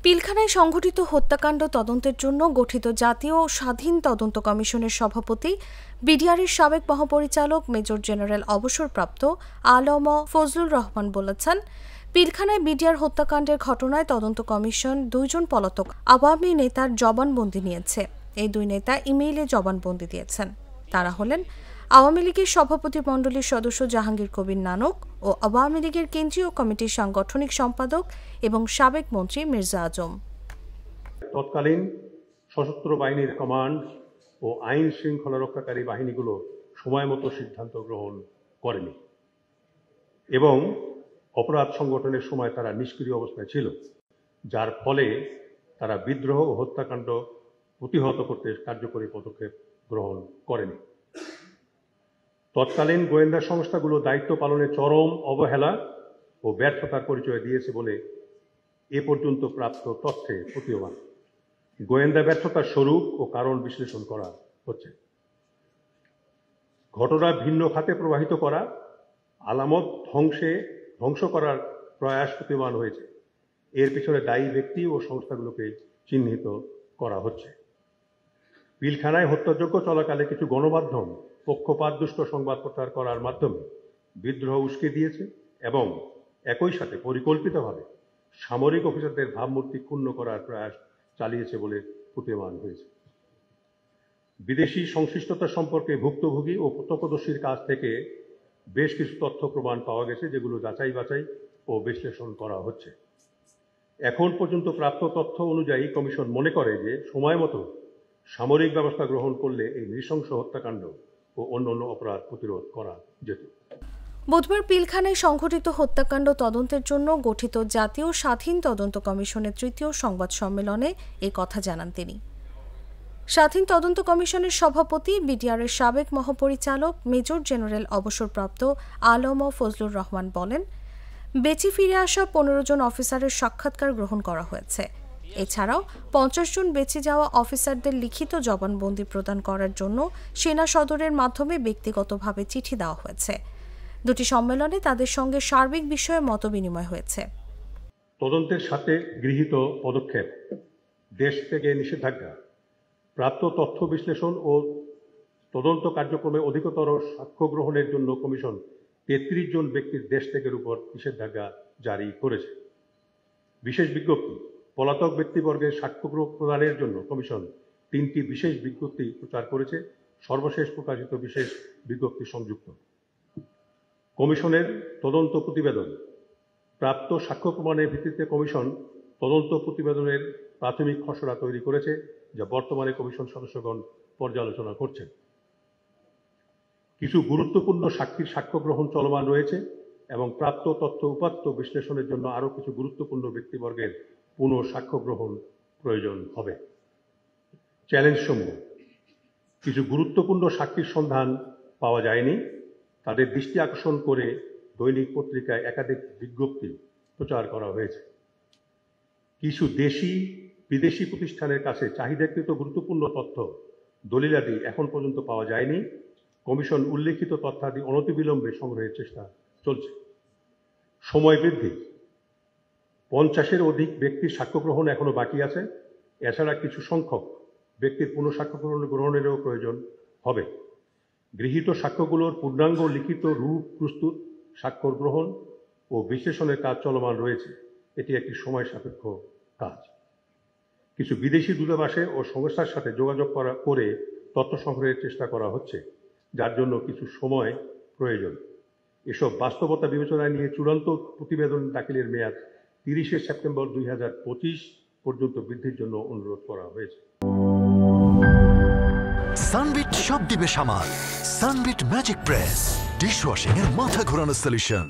পিলখানায় সংঘটিত হত্যাকাণ্ড তদন্তের জন্য গঠিত জাতীয় স্বাধীন তদন্ত কমিশনের সভাপতি বিডিআরের সাবেক মহাপরিচালক মেজর জেনারেল অবসরপ্রাপ্ত আলম ফজলুর রহমান বলেছেন, পিলখানায় বিডিআর হত্যাকাণ্ডের ঘটনায় তদন্ত কমিশন 2 জন পলাতক আওয়ামী নেতার জবানবন্দি নিয়েছে। এই 2 নেতা ইমেইলে জবানবন্দি দিয়েছেন। তারা হলেন আওয়ামী লীগের সভাপতিমণ্ডলীর সদস্য জাহাঙ্গীর কবির নানক ও আওয়ামী লীগের কেন্দ্রীয় কমিটির সাংগঠনিক সম্পাদক এবং সাবেক মন্ত্রী মির্জা আজম। তৎকালীন সশস্ত্র বাহিনীর কমান্ড ও আইন শৃঙ্খলা রক্ষাকারী বাহিনীগুলো সময়মতো সিদ্ধান্ত গ্রহণ করেনি এবং অপরাধ সংগঠনের সময় তারা নিষ্ক্রিয় অবস্থায় ছিল, যার ফলে তারা বিদ্রোহ ও হত্যাকাণ্ড প্রতিহত করতে কার্যকরী পদক্ষেপ গ্রহণ করেনি। তৎকালীন গোয়েন্দা সংস্থাগুলো দায়িত্ব পালনে চরম অবহেলা ও ব্যর্থতার পরিচয় দিয়েছে বলে এ পর্যন্ত প্রাপ্ত তথ্যে প্রতীয়মান। গোয়েন্দা ব্যর্থতার স্বরূপ ও কারণ বিশ্লেষণ করা হচ্ছে। ঘটনা ভিন্ন খাতে প্রবাহিত করা, আলামত ধ্বংস করার প্রয়াস প্রতীয়মান হয়েছে। এর পিছনে দায়ী ব্যক্তি ও সংস্থাগুলোকে চিহ্নিত করা হচ্ছে। পিলখানায় হত্যাযজ্ঞ চলাকালে কিছু গণমাধ্যম পক্ষপাতদুষ্ট সংবাদ প্রচার করার মাধ্যমে বিদ্রোহ উস্কে দিয়েছে এবং একই সাথে পরিকল্পিতভাবে সামরিক অফিসারদের ভাবমূর্তি ক্ষুণ্ণ করার প্রয়াস চালিয়েছে বলে প্রতীয়মান হয়েছে। বিদেশি সংশ্লিষ্টতা সম্পর্কে ভুক্তভোগী ও প্রত্যক্ষদর্শীর কাছ থেকে বেশ কিছু তথ্য প্রমাণ পাওয়া গেছে, যেগুলো যাচাই বাছাই ও বিশ্লেষণ করা হচ্ছে। এখন পর্যন্ত প্রাপ্ত তথ্য অনুযায়ী কমিশন মনে করে যে সময়মতো সামরিক ব্যবস্থা গ্রহণ করলে এই নৃশংস হত্যাকাণ্ড ও অন্যান্য অপরাধ প্রতিরোধ করা যেত। বুধবার পিলখানায় সংঘটিত হত্যাকাণ্ড তদন্তের জন্য গঠিত জাতীয় স্বাধীন তদন্ত কমিশনের 3য় সংবাদ সম্মেলনে এই কথা জানান তিনি। স্বাধীন তদন্ত কমিশনের সভাপতি বিডিআরের সাবেক মহাপরিচালক মেজর জেনারেল অবসরপ্রাপ্ত আলম ফজলুর রহমান বলেন, বেঁচে ফিরে আসা 15 জন অফিসারের সাক্ষাৎকার গ্রহণ করা হয়েছে। এছাড়াও 50 জন বেঁচে যাওয়া অফিসারদের লিখিত জবানবন্দি প্রদান করার জন্য সেনা সদরের মাধ্যমে ব্যক্তিগতভাবে চিঠি দেওয়া হয়েছে। 2টি সম্মেলনে তাদের সঙ্গে সার্বিক বিষয়ে মতবিনিময় হয়েছে। তদন্তের সাথে গৃহীত পদক্ষেপ, দেশ থেকে নিষেধাজ্ঞা, প্রাপ্ত তথ্য বিশ্লেষণ ও তদন্ত কার্যক্রমে অধিকতর সাক্ষ্য গ্রহণের জন্য কমিশন 33 জন ব্যক্তির দেশ ত্যাগের উপর নিষেধাজ্ঞা জারি করেছে। বিশেষ বিজ্ঞপ্তি, পলাতক ব্যক্তিবর্গের সাক্ষ্য প্রদানের জন্য কমিশন 3টি বিশেষ বিজ্ঞপ্তি প্রচার করেছে। সর্বশেষ প্রকাশিত বিশেষ বিজ্ঞপ্তি সংযুক্ত। কমিশনের তদন্ত প্রতিবেদন, প্রাপ্ত সাক্ষ্য প্রমাণের ভিত্তিতে কমিশন তদন্ত প্রতিবেদনের প্রাথমিক খসড়া তৈরি করেছে, যা বর্তমানে কমিশন সদস্যগণ পর্যালোচনা করছেন। কিছু গুরুত্বপূর্ণ সাক্ষীর সাক্ষ্য গ্রহণ চলমান রয়েছে এবং প্রাপ্ত তথ্য উপাত্ত বিশ্লেষণের জন্য আরও কিছু গুরুত্বপূর্ণ ব্যক্তিবর্গের পুনঃ সাক্ষ্য গ্রহণ প্রয়োজন হবে। চ্যালেঞ্জ সমূহ, কিছু গুরুত্বপূর্ণ সাক্ষীর সন্ধান পাওয়া যায়নি, তাদের দৃষ্টি আকর্ষণ করে দৈনিক পত্রিকায় একাধিক বিজ্ঞপ্তি প্রচার করা হয়েছে। কিছু দেশি বিদেশি প্রতিষ্ঠানের কাছে চাহিদাকৃত গুরুত্বপূর্ণ তথ্য দলিলাদি এখন পর্যন্ত পাওয়া যায়নি। কমিশন উল্লেখিত তথ্যাদি অনতিবিলম্বে সংগ্রহের চেষ্টা চলছে। সময় বৃদ্ধি, 50-এর অধিক ব্যক্তির সাক্ষ্য গ্রহণ এখনো বাকি আছে। এছাড়া কিছু সংখ্যক ব্যক্তির পুনঃসাক্ষ্য গ্রহণেরও প্রয়োজন হবে। গৃহীত সাক্ষ্যগুলোর পূর্ণাঙ্গ লিখিত রূপ প্রস্তুত, স্বাক্ষর গ্রহণ ও বিশ্লেষণের কাজ চলমান রয়েছে। এটি একটি সময় সাপেক্ষ কাজ। কিছু বিদেশি দূতাবাসে ও সংস্থার সাথে যোগাযোগ করে তথ্য সংগ্রহের চেষ্টা করা হচ্ছে, যার জন্য কিছু সময় প্রয়োজন। এসব বাস্তবতা বিবেচনায় নিয়ে চূড়ান্ত প্রতিবেদন দাখিলের মেয়াদ 30 সেপ্টেম্বর 2025 পর্যন্ত বৃদ্ধির জন্য অনুরোধ করা হয়েছে। সানবিট সব দিবে সামাল। সানবিট ম্যাজিক প্রেস, ডিশওয়াশিং এর মাথা ঘোরানো সলিউশন।